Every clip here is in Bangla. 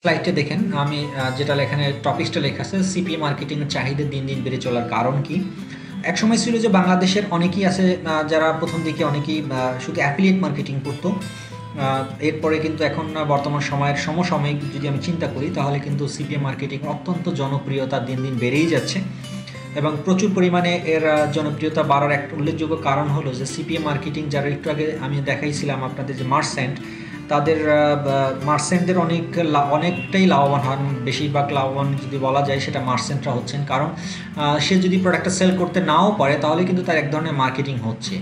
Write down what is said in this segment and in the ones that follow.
স্লাইডে দেখেন আমি যেটা এখানে টপিকসটা লেখা আছে সিপিএ মার্কেটিং এর চাহিদা দিন দিন বেড়ে চলার কারণ কি। এক সময় ছিল যে বাংলাদেশের অনেকেই আছে যারা প্রথম দিকে অনেকেই শুধু অ্যাফিলিয়েট মার্কেটিং করতো। এরপরে কিন্তু এখন বর্তমান সময়ের সমসাময়িক যদি আমি চিন্তা করি তাহলে কিন্তু সিপিএ মার্কেটিং অত্যন্ত জনপ্রিয়তা দিন দিন বেড়েই যাচ্ছে এবং প্রচুর পরিমাণে এর জনপ্রিয়তা বাড়ার একটা উল্লেখযোগ্য কারণ হলো যে সিপিএ মার্কেটিং যারা একটু আগে আমি দেখাইছিলাম আপনাদের যে মার্চেন্ট, তাদের মার্চেন্টদের অনেকটাই লাভবান হন। বেশিরভাগ লাভবান যদি বলা যায় সেটা মার্চেন্টরা হচ্ছেন, কারণ সে যদি প্রোডাক্টটা সেল করতে নাও পারে তাহলে কিন্তু তার এক ধরনের মার্কেটিং হচ্ছে।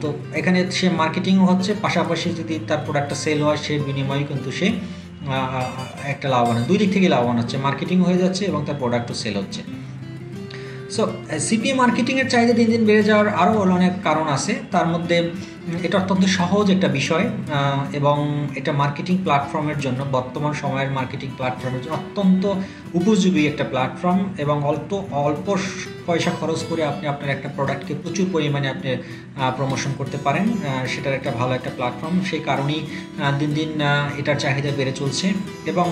তো এখানে সে মার্কেটিংও হচ্ছে, পাশাপাশি যদি তার প্রোডাক্টটা সেল হয় সে বিনিময়ে কিন্তু সে একটা লাভবান, দুই দিক থেকেই লাভবান হচ্ছে, মার্কেটিং হয়ে যাচ্ছে এবং তার প্রোডাক্টও সেল হচ্ছে। সো সিপিএ মার্কেটিংয়ের চাহিদা দিন দিন বেড়ে যাওয়ার আরও অনেক কারণ আছে। তার মধ্যে এটা অত্যন্ত সহজ একটা বিষয় এবং এটা মার্কেটিং প্ল্যাটফর্মের জন্য, বর্তমান সময়ের মার্কেটিং প্ল্যাটফর্মের জন্য অত্যন্ত উপযোগী একটা প্ল্যাটফর্ম এবং অল্প পয়সা খরচ করে আপনি আপনার একটা প্রোডাক্টকে প্রচুর পরিমাণে আপনি প্রমোশন করতে পারেন। সেটার একটা ভালো একটা প্ল্যাটফর্ম, সেই কারণেই দিন দিন এটার চাহিদা বেড়ে চলছে। এবং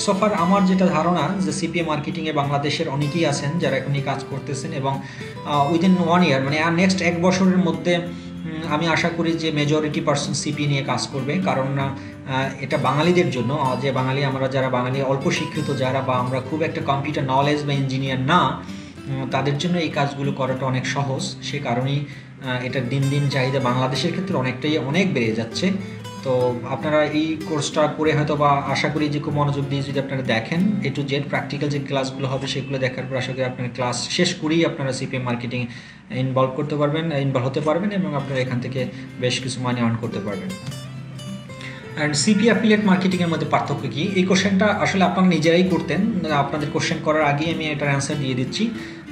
সোফার আমার যেটা ধারণা যে সিপিএ মার্কেটিংয়ে বাংলাদেশের অনেকেই আছেন যারা এখনই কাজ করতেছেন এবং উইদিন 1 ইয়ার মানে নেক্সট 1 বছরের মধ্যে আমি আশা করি যে মেজরিটি পার্সন সিপি নিয়ে কাজ করবে, কারণ এটা বাঙালিদের জন্য, যে বাঙালি আমরা যারা বাঙালি অল্প শিক্ষিত যারা বা আমরা খুব একটা কম্পিউটার নলেজ বা ইঞ্জিনিয়ার না, তাদের জন্য এই কাজগুলো করাটা অনেক সহজ। সে কারণেই এটার দিন দিন চাহিদা বাংলাদেশের ক্ষেত্রে অনেক বেড়ে যাচ্ছে। তো আপনারা এই কোর্সটা করে হয়তো বা আশা করি যে খুব মনোযোগ দিয়ে যদি আপনারা দেখেন A to Z প্র্যাকটিক্যাল যে ক্লাসগুলো হবে সেগুলো দেখার পর আশা করি আপনারা ক্লাস শেষ করেই আপনারা সিপিএম মার্কেটিং ইনভলভ হতে পারবেন এবং আপনারা এখান থেকে বেশ কিছু মানি আর্ন করতে পারবেন। অ্যান্ড সিপি অ্যাফিলিয়েট মার্কেটিংয়ের মধ্যে পার্থক্য কী, এই কোশ্চেনটা আসলে আপনারা নিজেরাই করতেন। আপনাদের কোশ্চেন করার আগেই আমি এটার অ্যান্সার দিয়ে দিচ্ছি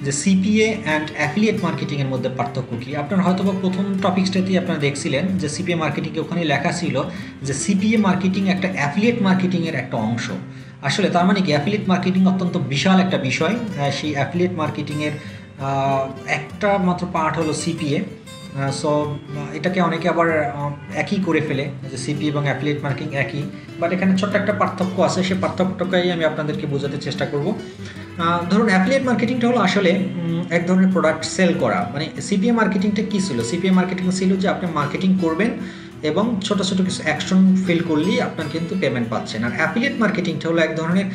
যে সিপিএ অ্যান্ড অ্যাফিলিয়েট মার্কেটিংয়ের মধ্যে পার্থক্য কী। আপনারা হয়তো বা প্রথম টপিক্সটাতেই আপনারা দেখছিলেন যে সিপিএ মার্কেটিংয়ে ওখানে লেখা ছিল যে সিপিএ মার্কেটিং একটা অ্যাফিলিয়েট মার্কেটিংয়ের একটা অংশ। আসলে তার মানে কি, অ্যাফিলিয়েট মার্কেটিং অত্যন্ত বিশাল একটা বিষয়। সেই অ্যাফিলিয়েট মার্কেটিংয়ের একটা মাত্র পার্ট হলো সিপিএ। সো এটাকে অনেকে আবার একই করে ফেলে যে সিপি এবং অ্যাফিলিয়েট মার্কেটিং একই, বাট এখানে ছোট্ট একটা পার্থক্য আছে। সেই পার্থক্যটাই আমি আপনাদেরকে বোঝাতে চেষ্টা করব। ধরুন অ্যাফিলিয়েট মার্কেটিংটা হলো আসলে এক ধরনের প্রোডাক্ট সেল করা। মানে সিপিএ মার্কেটিংটা কী ছিল, সিপিএ মার্কেটিং ছিল যে আপনি মার্কেটিং করবেন এবং ছোটো ছোটো কিছু অ্যাকশন ফিল করলেই আপনার কিন্তু পেমেন্ট পাচ্ছেন। আর অ্যাফিলিয়েট মার্কেটিংটা হলো এক ধরনের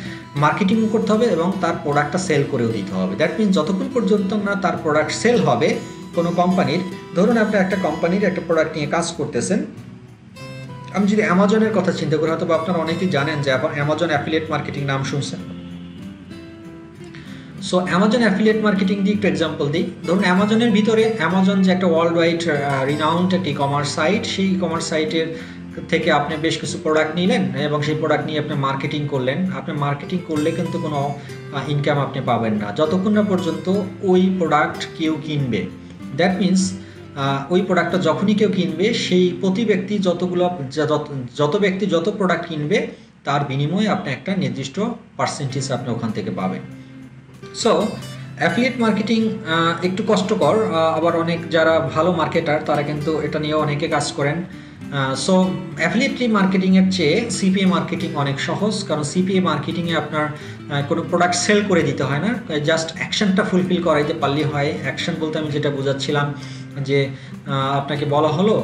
মার্কেটিংও করতে হবে এবং তার প্রোডাক্টটা সেল করেও দিতে হবে। দ্যাট মিনস যতক্ষণ পর্যন্ত না তার প্রোডাক্ট সেল হবে কোনো কোম্পানির, ধরুন আপনি একটা কোম্পানির একটা প্রোডাক্ট নিয়ে কাজ করতেছেন। আমি যদি অ্যামাজনের কথা চিন্তা করি, হয়তো আপনারা অনেকেই জানেন যে অ্যামাজন অ্যাফিলিয়েট মার্কেটিং নাম শুনছেন। সো অ্যামাজন অ্যাফিলিয়েট মার্কেটিং দিয়ে একটু এক্সাম্পল দিই। ধরুন অ্যামাজনের ভিতরে, অ্যামাজন যে একটা ওয়ার্ল্ড ওয়াইড রিনাউন্ড একটা ই কমার্স সাইট, সেই ই কমার্স সাইটের থেকে আপনি বেশ কিছু প্রোডাক্ট নিলেন এবং সেই প্রোডাক্ট নিয়ে আপনি মার্কেটিং করলেন। আপনি মার্কেটিং করলে কিন্তু কোনো ইনকাম আপনি পাবেন না যতক্ষণ না পর্যন্ত ওই প্রোডাক্ট কেউ কিনবে। দ্যাট মিনস ওই প্রোডাক্টটা যখনই কেউ কিনবে, সেই প্রতি ব্যক্তি যত ব্যক্তি যত প্রোডাক্ট কিনবে তার বিনিময়ে আপনি একটা নির্দিষ্ট পার্সেন্টেজ আপনি ওখান থেকে পাবেন। সো অ্যাফিলিয়েট মার্কেটিং একটু কষ্টকর, আবার অনেক যারা ভালো মার্কেটার তারা কিন্তু এটা নিয়েও অনেকে কাজ করেন। সো অ্যাফিলিয়েট মার্কেটিংয়ের চেয়ে সিপিএ মার্কেটিং অনেক সহজ, কারণ সিপিএ মার্কেটিংয়ে আপনার কোনো প্রোডাক্ট সেল করে দিতে হয় না, জাস্ট অ্যাকশনটা ফুলফিল করাইতে পারলেই হয়। অ্যাকশন বলতে আমি যেটা বোঝাচ্ছিলাম যে আপনাকে বলা হলো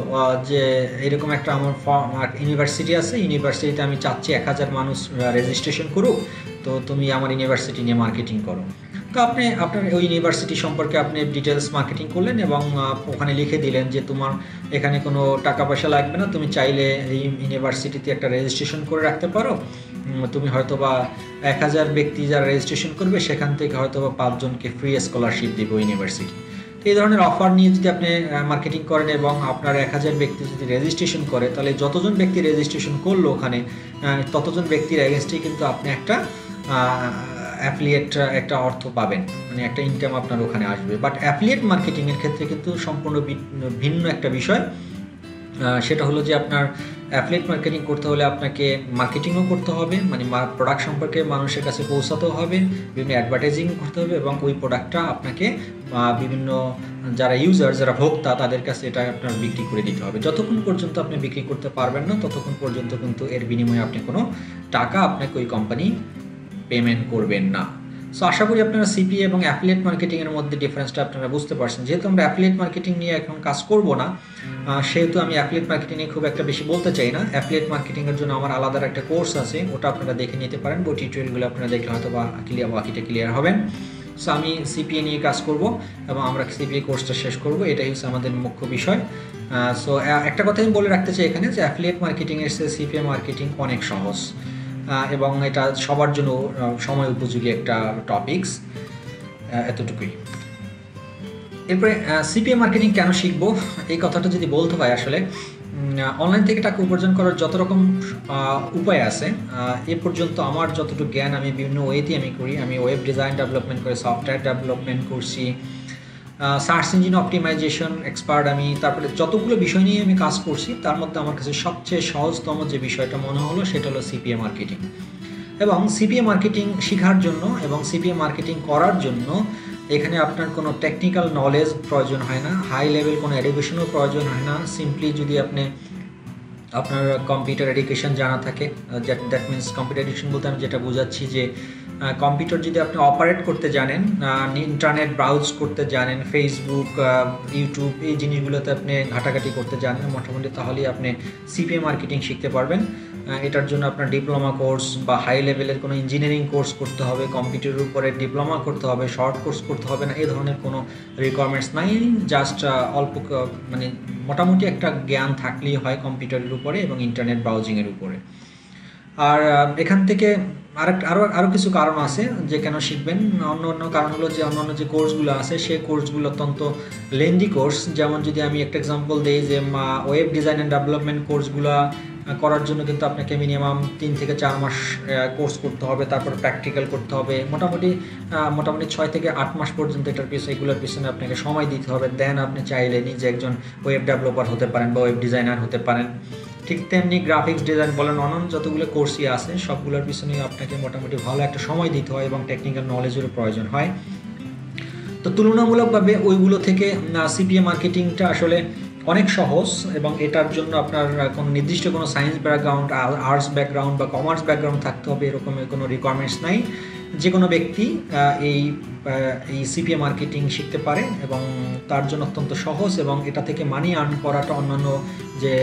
যে এরকম একটা আমার ইউনিভার্সিটি আছে, ইউনিভার্সিটিতে আমি চাচ্ছি 1000 মানুষ রেজিস্ট্রেশন করুক, তো তুমি আমার ইউনিভার্সিটি নিয়ে মার্কেটিং করো। তো আপনি আপনার ওই ইউনিভার্সিটি সম্পর্কে আপনি ডিটেলস মার্কেটিং করলেন এবং ওখানে লিখে দিলেন যে তোমার এখানে কোনো টাকা পয়সা লাগবে না, তুমি চাইলে এই ইউনিভার্সিটিতে একটা রেজিস্ট্রেশন করে রাখতে পারো। তুমি হয়তো বা 1000 ব্যক্তি যারা রেজিস্ট্রেশন করবে সেখান থেকে হয়তো বা 5 জনকে ফ্রি স্কলারশিপ দেবে ইউনিভার্সিটি। তো এই ধরনের অফার নিয়ে যদি আপনি মার্কেটিং করেন এবং আপনার 1000 ব্যক্তি যদি রেজিস্ট্রেশন করে, তাহলে যতজন ব্যক্তি রেজিস্ট্রেশন করলো ওখানে ততজন ব্যক্তির এগেনস্টেই কিন্তু আপনি একটা অ্যাফিলিয়েট একটা অর্থ পাবেন, মানে একটা ইনকাম আপনার ওখানে আসবে। বাট অ্যাফিলিয়েট মার্কেটিংয়ের ক্ষেত্রে কিন্তু সম্পূর্ণ ভিন্ন একটা বিষয়। সেটা হলো যে আপনার অ্যাফিলিয়েট মার্কেটিং করতে হলে আপনাকে মার্কেটিংও করতে হবে, মানে প্রোডাক্ট সম্পর্কে মানুষের কাছে পৌঁছাতেও হবে, বিভিন্ন অ্যাডভার্টাইজিং করতে হবে এবং ওই প্রোডাক্টটা আপনাকে বিভিন্ন যারা ইউজার, যারা ভোক্তা, তাদের কাছে এটা আপনার বিক্রি করে দিতে হবে। যতক্ষণ পর্যন্ত আপনি বিক্রি করতে পারবেন না ততক্ষণ পর্যন্ত কিন্তু এর বিনিময়ে আপনি কোনো টাকা আপনাকে ওই কোম্পানি পেমেন্ট করবেন না। সো আশা করি আপনারা সিপিএ এবং অ্যাফিলিয়েট মার্কেটিংয়ের মধ্যে ডিফারেন্সটা আপনারা বুঝতে পারছেন। যেহেতু আমরা অ্যাফিলিয়েট মার্কেটিং নিয়ে এখন কাজ করব না, সেহেতু আমি অ্যাফিলিয়েট মার্কেটিং নিয়ে খুব একটা বেশি বলতে চাই না। অ্যাফিলিয়েট মার্কেটিংয়ের জন্য আমার আলাদা একটা কোর্স আছে, ওটা আপনারা দেখে নিতে পারেন। ওই টিউটোরিয়ালগুলো আপনারা দেখলে হয়তো বা বাকিটা ক্লিয়ার হবেন। সো আমি সিপিএ নিয়ে কাজ করব এবং আমরা সিপিএ কোর্সটা শেষ করব, এটাই হচ্ছে আমাদের মুখ্য বিষয়। সো একটা কথা আমি বলে রাখতে চাই এখানে যে অ্যাফিলিয়েট মার্কেটিংয়ের চেয়ে সিপিএ মার্কেটিং অনেক সহজ এবং এটা সবার জন্য সময় উপযোগী একটা টপিকস, এতটুকুই। এরপরে সিপিএ মার্কেটিং কেন শিখবো এই কথাটা যদি বলতে হয়, আসলে অনলাইন থেকে টাকা উপার্জন করার যত রকম উপায় আছে, এ পর্যন্ত আমার যতটুকু জ্ঞান আমি বিভিন্ন ওয়েতে আমি করি। আমি ওয়েব ডিজাইন ডেভেলপমেন্ট করে সফটওয়্যার ডেভেলপমেন্ট করছি, সার্চ ইঞ্জিন অপটিমাইজেশন এক্সপার্ট আমি, তারপরে যতগুলো বিষয় নিয়ে আমি কাজ করছি তার মধ্যে আমার কাছে সবচেয়ে সহজতম যে বিষয়টা মনে হলো সেটা হলো সিপিএ মার্কেটিং। এবং সিপিএ মার্কেটিং শেখার জন্য এবং সিপিএ মার্কেটিং করার জন্য এখানে আপনার কোনো টেকনিক্যাল নলেজ প্রয়োজন হয় না, হাই লেভেল কোনো এডুকেশনও প্রয়োজন হয় না। সিম্পলি যদি আপনার কম্পিউটার এডুকেশন জানা থাকে, দ্যাট মিনস কম্পিউটার এডুকেশন বলতে আমি যেটা বোঝাচ্ছি যে কম্পিউটার যদি আপনি অপারেট করতে জানেন, ইন্টারনেট ব্রাউজ করতে জানেন, ফেসবুক, ইউটিউব এই জিনিসগুলোতে আপনি ঘাটাঘাটি করতে জানেন মোটামুটি, তাহলেই আপনি সিপিএ মার্কেটিং শিখতে পারবেন। এটার জন্য আপনার ডিপ্লোমা কোর্স বা হাই লেভেলের কোনো ইঞ্জিনিয়ারিং কোর্স করতে হবে, কম্পিউটারের উপরে ডিপ্লোমা করতে হবে, শর্ট কোর্স করতে হবে না, এই ধরনের কোনো রিকোয়ারমেন্টস নাই। জাস্ট অল্প মানে মোটামুটি একটা জ্ঞান থাকলেই হয় কম্পিউটারের উপরে এবং ইন্টারনেট ব্রাউজিংয়ের উপরে। আর এখান থেকে আরও কিছু কারণ আছে যে কেন শিখবেন। অন্য কারণ হলো যে অন্যান্য যে কোর্সগুলো আছে সেই কোর্সগুলো অত্যন্ত লেন্দি কোর্স। যেমন যদি আমি একটা এক্সাম্পল দিই যে ওয়েব ডিজাইন অ্যান্ড ডেভেলপমেন্ট কোর্সগুলো করার জন্য কিন্তু আপনাকে মিনিমাম 3 থেকে 4 মাস কোর্স করতে হবে, তারপর প্র্যাকটিক্যাল করতে হবে, মোটামুটি 6 থেকে 8 মাস পর্যন্ত এগুলোর পিছনে আপনাকে সময় দিতে হবে। দেন আপনি চাইলে নিজে একজন ওয়েব ডেভেলপার হতে পারেন বা ওয়েব ডিজাইনার হতে পারেন। ঠিক তেমনি গ্রাফিক্স ডিজাইন বলেন, অন্যান্য যতগুলো কোর্সই আছে সবগুলোর পিছনে আপনাকে মোটামুটি ভালো একটা সময় দিতে হয় এবং টেকনিক্যাল নলেজেরও প্রয়োজন হয়। তো তুলনামূলকভাবে ওইগুলো থেকে সিপিএ মার্কেটিংটা আসলে অনেক সহজ এবং এটার জন্য আপনার কোনো নির্দিষ্ট কোনো সায়েন্স ব্যাকগ্রাউন্ড, আর্টস ব্যাকগ্রাউন্ড বা কমার্স ব্যাকগ্রাউন্ড থাকতে হবে এরকমের কোনো রিকোয়ারমেন্টস নাই। যে কোনো ব্যক্তি এই সিপিএ মার্কেটিং শিখতে পারে এবং তার জন্য অত্যন্ত সহজ এবং এটা থেকে মানি আর্ন করাটা অন্যান্য যে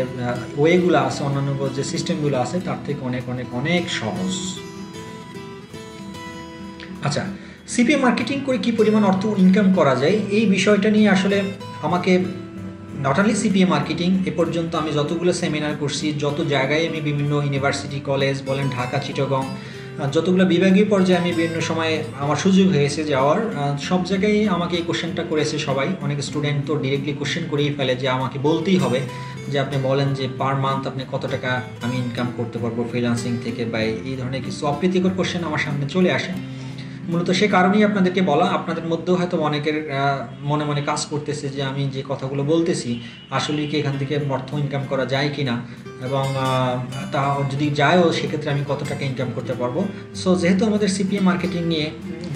ওয়েগুলো আছে, অন্যান্য যে সিস্টেমগুলো আছে তার থেকে অনেক অনেক অনেক সহজ। আচ্ছা, সিপিএ মার্কেটিং করে কী পরিমাণ অর্থ ইনকাম করা যায় এই বিষয়টা নিয়ে আসলে আমাকে নট অনলি সিপিএ মার্কেটিং, এ পর্যন্ত আমি যতগুলো সেমিনার করছি, যত জায়গায় আমি বিভিন্ন ইউনিভার্সিটি, কলেজ বলেন, ঢাকা, চিটাগং, যতগুলো বিভাগীয় পর্যায়ে আমি বিভিন্ন সময়ে আমার সুযোগ হয়েছে যাওয়ার, সব জায়গায় আমাকে এই কোশ্চেনটা করেছে সবাই। অনেক স্টুডেন্ট তো ডিরেক্টলি কোশ্চেন করেই ফেলে যে আমাকে বলতেই হবে যে আপনি বলেন যে পার মান্থ আপনি কত টাকা আমি ইনকাম করতে পারবো ফ্রিল্যান্সিং থেকে, বা এই ধরনের কিছু অপ্রীতিকর কোশ্চেন আমার সামনে চলে আসে। মূলত সে কারণেই আপনাদেরকে বলা। আপনাদের মধ্যেও হয়তো অনেকের মনে মনে কাজ করতেছে যে আমি যে কথাগুলো বলতেছি আসলে কি এখান থেকে অর্থ ইনকাম করা যায় কি না, এবং তা যদি যায়ও সেক্ষেত্রে আমি কত টাকা ইনকাম করতে পারবো। সো যেহেতু আমাদের সিপিএ মার্কেটিং নিয়ে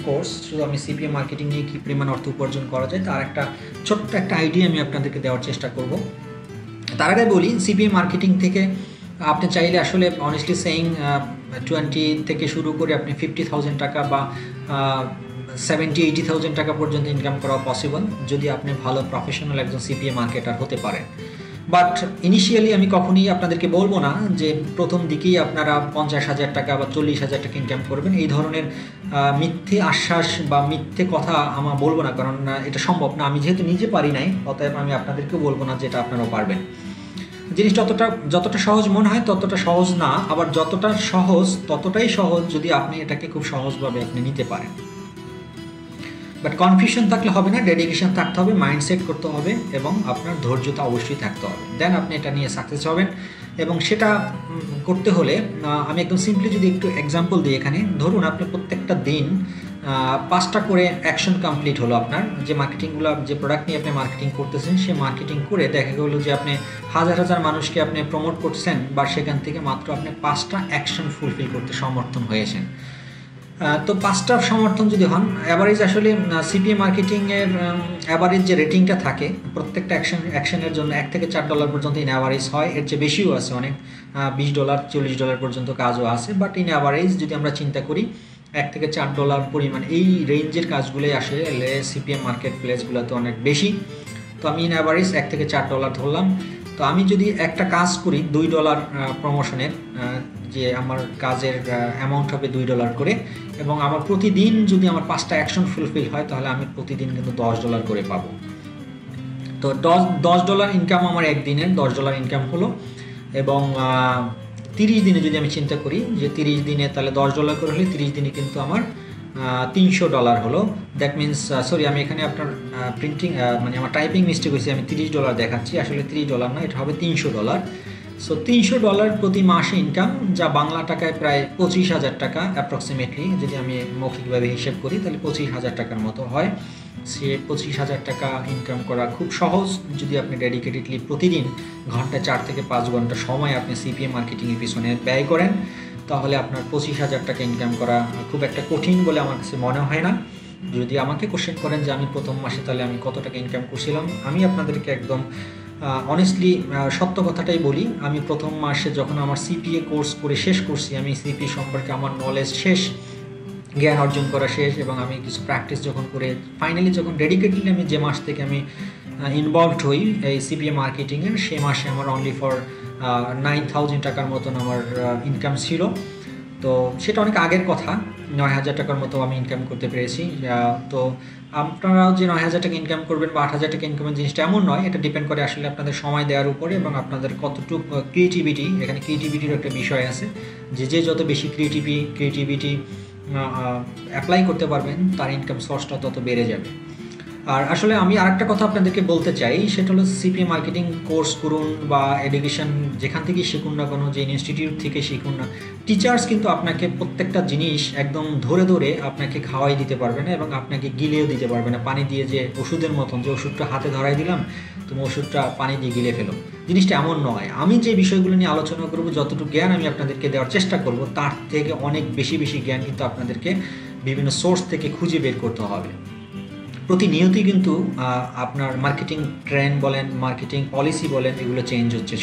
কোর্স, শুধু আমি সিপিএ মার্কেটিং নিয়ে কী পরিমাণ অর্থ উপার্জন করা যায় তার একটা ছোট্ট একটা আইডিয়া আমি আপনাদেরকে দেওয়ার চেষ্টা করব। তার আগে বলি, সিপিএ মার্কেটিং থেকে আপনি চাইলে আসলে অনেস্টলি সেইং 20 থেকে শুরু করে আপনি 50,000 টাকা বা 70-80,000 টাকা পর্যন্ত ইনকাম করা পসিবল যদি আপনি ভালো প্রফেশনাল একজন সিপিএ মার্কেটার হতে পারেন। বাট ইনিশিয়ালি আমি কখনই আপনাদেরকে বলবো না যে প্রথম দিকেই আপনারা 50,000 টাকা বা 40,000 টাকা ইনকাম করবেন। এই ধরনের মিথ্যে আশ্বাস বা মিথ্যে কথা আমার বলবো না, কারণ এটা সম্ভব না। আমি যেহেতু নিজে পারি নাই, অতএব আমি আপনাদেরকেও বলবো না যে এটা আপনারাও পারবেন। জিনিসটা যতটা সহজ মনে হয় ততটা সহজ না, আবার যতটা সহজ ততটাই সহজ যদি আপনি এটাকে খুব সহজভাবে আপনি নিতে পারেন। বাট কনফিউশন থাকলে হবে না, ডেডিকেশন থাকতে হবে, মাইন্ডসেট করতে হবে এবং আপনার ধৈর্যতা অবশ্যই থাকতে হবে। দেন আপনি এটা নিয়ে সাকসেস হবেন। এবং সেটা করতে হলে আমি একদম সিম্পলি যদি একটু এক্সাম্পল দিই এখানে, ধরুন আপনি প্রত্যেকটা দিন 5টা করে অ্যাকশন কমপ্লিট হলো। আপনার যে মার্কেটিংগুলো, যে প্রোডাক্ট নিয়ে আপনি মার্কেটিং করতেছেন, সে মার্কেটিং করে দেখা গেলো যে আপনি হাজার হাজার মানুষকে আপনি প্রমোট করছেন, বা সেখান থেকে মাত্র আপনি 5টা অ্যাকশন ফুলফিল করতে সমর্থন হয়েছেন। তো 5টা সমর্থন যদি হন, অ্যাভারেজ আসলে সিপিএ মার্কেটিংয়ের অ্যাভারেজ যে রেটিংটা থাকে প্রত্যেকটা অ্যাকশনের জন্য $1 থেকে $4 পর্যন্ত ইন অ্যাভারেজ হয়। এর চেয়ে বেশিও আছে, অনেক $20 $40 পর্যন্ত কাজও আছে। বাট ইন অ্যাভারেজ যদি আমরা চিন্তা করি $1 থেকে $4 পরিমাণ এই রেঞ্জের কাজগুলোই আসলে সিপিএম মার্কেট প্লেসগুলোতে অনেক বেশি। তো আমি ইন অ্যাভারেজ $1 থেকে $4 ধরলাম। তো আমি যদি একটা কাজ করি $2 প্রমোশনের, যে আমার কাজের অ্যামাউন্ট হবে $2 করে, এবং আমার প্রতিদিন যদি আমার 5টা অ্যাকশন ফুলফিল হয়, তাহলে আমি প্রতিদিন কিন্তু $10 করে পাবো। তো $10 ইনকাম আমার একদিনের $10 ইনকাম হলো। এবং 30 দিনে যদি আমি চিন্তা করি যে 30 দিনে তাহলে $10 করে হলে 30 দিনে কিন্তু আমার $300 হলো। দ্যাট মিনস, সরি, আমি এখানে আপনার প্রিন্টিং মানে আমার টাইপিং মিস্টেক হয়েছে, আমি $30 দেখাচ্ছি, আসলে $30 না, এটা হবে $300। সো $300 প্রতি মাসে ইনকাম, যা বাংলা টাকায় প্রায় 25,000 টাকা অ্যাপ্রক্সিমেটলি। যদি আমি মৌখিকভাবে হিসেব করি তাহলে 25,000 টাকার মতো হয়। সে 25,000 টাকা ইনকাম করা খুব সহজ যদি আপনি ডেডিকেটেডলি প্রতিদিন ঘন্টায় 4 থেকে 5 ঘন্টা সময় আপনি সিপিএ মার্কেটিংয়ের পিছনে ব্যয় করেন, তাহলে আপনার 25,000 টাকা ইনকাম করা খুব একটা কঠিন বলে আমার কাছে মনে হয় না। যদি আমাকে কোশ্চেন করেন যে আমি প্রথম মাসে তাহলে আমি কত টাকা ইনকাম করছিলাম, আমি আপনাদেরকে একদম অনেস্টলি সত্য কথাটাই বলি। আমি প্রথম মাসে যখন আমার সিপিএ কোর্স করে শেষ করছি, আমি সিপিএ সম্পর্কে আমার নলেজ শেষ, জ্ঞান অর্জন করা শেষ, এবং আমি কিছু প্র্যাকটিস যখন করে ফাইনালি যখন ডেডিকেটলি আমি যে মাস থেকে আমি ইনভলভড হই এই সিপিএ মার্কেটিংয়ের, সে মাসে আমার অনলি ফর 9,000 টাকার মতন আমার ইনকাম ছিল। তো সেটা অনেক আগের কথা, 9,000 টাকার মতো আমি ইনকাম করতে পেরেছি। তো আপনারাও যে 9,000 টাকা ইনকাম করবেন বা 8,000 টাকা ইনকামের জিনিসটা এমন নয়, এটা ডিপেন্ড করে আসলে আপনাদের সময় দেওয়ার উপরে এবং আপনাদের কতটুকু ক্রিয়েটিভিটি, এখানে ক্রিয়েটিভিটির একটা বিষয় আছে, যে যত বেশি ক্রিয়েটিভিটি অ্যাপ্লাই করতে পারবেন তার ইনকাম সোর্সটা তত বেড়ে যাবে। আর আসলে আমি আরেকটা কথা আপনাদেরকে বলতে চাই, সেটা হলো সিপিএ মার্কেটিং কোর্স করুন বা এডুকেশন যেখান থেকে শিখুন না কোনো, যে ইনস্টিটিউট থেকে শিখুন না, টিচার্স কিন্তু আপনাকে প্রত্যেকটা জিনিস একদম ধরে ধরে আপনাকে খাওয়াই দিতে পারবে না এবং আপনাকে গিলেও দিতে পারবে না, পানি দিয়ে যে ওষুধের মতন, যে ওষুধটা হাতে ধরাই দিলাম তুমি ওষুধটা পানি দিয়ে গিলে ফেলো, জিনিসটা এমন নয়। আমি যে বিষয়গুলো নিয়ে আলোচনা করব, যতটুকু জ্ঞান আমি আপনাদেরকে দেওয়ার চেষ্টা করব, তার থেকে অনেক বেশি জ্ঞান কিন্তু আপনাদেরকে বিভিন্ন সোর্স থেকে খুঁজে বের করতে হবে। প্রতিনিয়তই কিন্তু আপনার মার্কেটিং ট্রেন্ড বলেন, মার্কেটিং পলিসি বলেন, এগুলো চেঞ্জ হচ্ছে।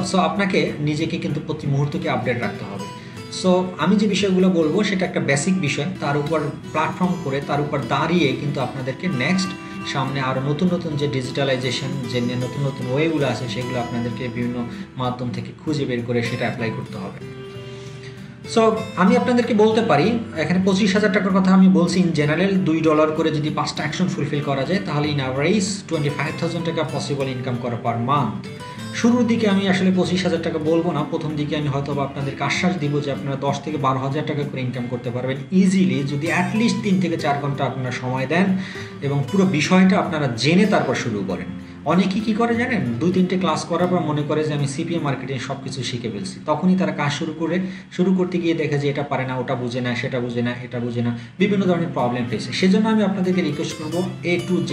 সো আপনাকে নিজেকে কিন্তু প্রতি মুহূর্তকে আপডেট রাখতে হবে। সো আমি যে বিষয়গুলো বলবো সেটা একটা বেসিক বিষয়, তার উপর প্ল্যাটফর্ম করে তার উপর দাঁড়িয়ে কিন্তু আপনাদেরকে নেক্সট সামনে আরও নতুন নতুন যে ডিজিটালাইজেশন, যে নতুন নতুন ওয়েগুলো আছে, সেগুলো আপনাদেরকে বিভিন্ন মাধ্যম থেকে খুঁজে বের করে সেটা অ্যাপ্লাই করতে হবে। সো আমি আপনাদেরকে বলতে পারি, এখানে 25,000 টাকার কথা আমি বলছি ইন জেনারেল, $2 করে যদি 5টা অ্যাকশন ফুলফিল করা যায়, তাহলে ইন অ্যাভারেজ 25,000 টাকা পসিবল ইনকাম করা পার মান্থ। শুরুর দিকে আমি আসলে 25,000 টাকা বলবো না, প্রথম দিকে আমি হয়তো আপনাদেরকে আশ্বাস দিব যে আপনারা 10 থেকে 12,000 টাকা করে ইনকাম করতে পারবেন ইজিলি, যদি অ্যাটলিস্ট 3 থেকে 4 ঘন্টা আপনারা সময় দেন এবং পুরো বিষয়টা আপনারা জেনে তারপর শুরু করেন। অনেকেই কী করে জানেন, 2-3টে ক্লাস করার পর মনে করে যে আমি সিপিএ মার্কেটিং সব কিছু শিখে ফেলছি, তখনই তারা কাজ শুরু করতে গিয়ে দেখে যে এটা পারে না, ওটা বুঝে না, সেটা বুঝে না, এটা বুঝে না, বিভিন্ন ধরনের প্রবলেম ফেসে। সেজন্য আমি আপনাদেরকে রিকোয়েস্ট করবো A to Z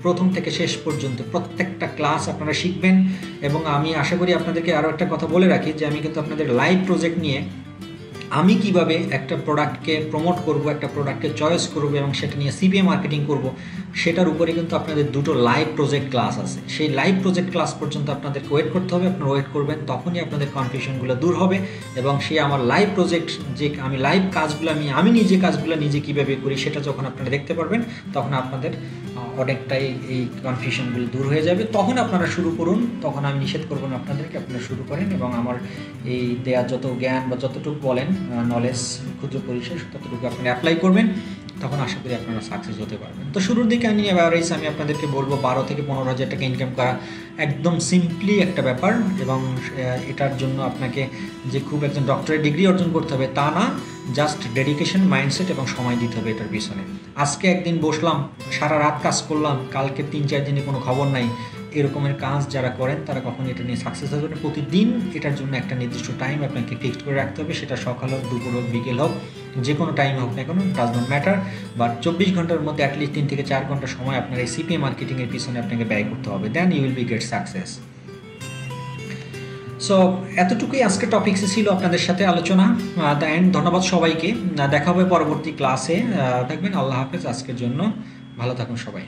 প্রথম থেকে শেষ পর্যন্ত প্রত্যেকটা ক্লাস আপনারা শিখবেন। এবং আমি আশা করি আপনাদেরকে আরও একটা কথা বলে রাখি, যে আমি কিন্তু আপনাদের লাইভ প্রজেক্ট নিয়ে আমি কিভাবে একটা প্রোডাক্টকে প্রমোট করব, একটা প্রোডাক্টকে চয়েস করব এবং সেটা নিয়ে সিপিএ মার্কেটিং করব, সেটার উপরে কিন্তু আপনাদের 2টো লাইভ প্রজেক্ট ক্লাস আছে। সেই লাইভ প্রজেক্ট ক্লাস পর্যন্ত আপনাদেরকে ওয়েট করতে হবে। আপনারা ওয়েট করবেন, তখনই আপনাদের কনফিউশনগুলো দূর হবে এবং সেই আমার লাইভ প্রজেক্ট, যে আমি লাইভ কাজগুলো আমি নিজে কাজগুলো নিজে কীভাবে করি, সেটা যখন আপনারা দেখতে পারবেন, তখন আপনাদের অনেকটাই এই কনফিউশনগুলো দূর হয়ে যাবে। তখন আপনারা শুরু করুন, তখন আমি নিষেধ করবো না আপনাদেরকে, আপনারা শুরু করেন এবং আমার এই দেয়া যত জ্ঞান বা যতটুকু বলেন নলেজ, ক্ষুদ্র পরিসর, ততটুকু আপনারা অ্যাপ্লাই করবেন, তখন আশা করি আপনারা সাকসেস হতে পারবেন। তো শুরুর দিকে আমি অ্যাভারেজ আমি আপনাদেরকে বলবো 12 থেকে 15,000 টাকা ইনকাম করা একদম সিম্পলি একটা ব্যাপার, এবং এটার জন্য আপনাকে যে খুব একজন ডক্টরেট ডিগ্রি অর্জন করতে হবে তা না, জাস্ট ডেডিকেশন, মাইন্ডসেট এবং সময় দিতে হবে এটার পিছনে। আজকে একদিন বসলাম, সারা রাত কাজ করলাম, কালকে 3-4 দিনে কোনো খবর নাই, এরকমের কাজ যারা করেন তারা কখনো এটা নিয়ে সাকসেস হবে না। প্রতিদিন এটার জন্য একটা নির্দিষ্ট টাইম আপনাকে ফিক্সড করে রাখতে হবে, সেটা সকাল হোক, দুপুর হোক, বিকেল হোক, যে কোনো টাইম হোক না কেন, ডাজ নট ম্যাটার, বাট 24 ঘন্টার মধ্যে অ্যাটলিস্ট 3 থেকে 4 ঘন্টা সময় আপনার এই সিপিএ মার্কেটিংয়ের পিছনে আপনাকে ব্যয় করতে হবে, then you will be get success. So এতটুকুই আজকে টপিক্সে ছিল আপনাদের সাথে আলোচনা। অ্যান্ড ধন্যবাদ সবাইকে, দেখা হবে পরবর্তী ক্লাসে। থাকবেন, আল্লাহ হাফেজ। আজকের জন্য ভালো থাকুন সবাই।